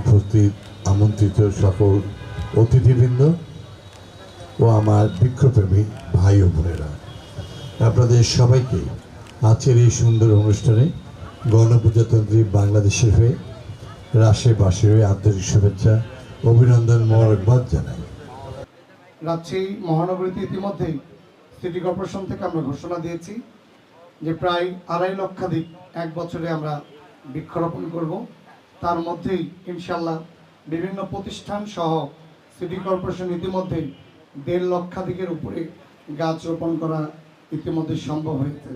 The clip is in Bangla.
উপস্থিত আমন্ত্রিত সকল অতিথিবৃন্দ ও আমার বৃক্ষপ্রেমী ভাই ও বোনেরা, আপনাদের সবাইকে আজকের এই সুন্দর অনুষ্ঠানে গণপ্রজাতন্ত্রী বাংলাদেশের হয়ে রাষ্ট্রবাসীর হয়ে আন্তরিক শুভেচ্ছা, অভিনন্দন, মোবারকবাদ জানাই। রাজশাহী মহানগরীতে ইতিমধ্যেই সিটি কর্পোরেশন থেকে আমরা ঘোষণা দিয়েছি যে প্রায় 2.5 লক্ষাধিক এক বছরে আমরা বৃক্ষরোপণ করব। তার মধ্যেই ইনশাল্লাহ বিভিন্ন প্রতিষ্ঠান সহ সিটি কর্পোরেশন ইতিমধ্যেই 1.5 লক্ষাধিকের উপরে গাছ রোপণ করা ইতিমধ্যে সম্ভব হয়েছে।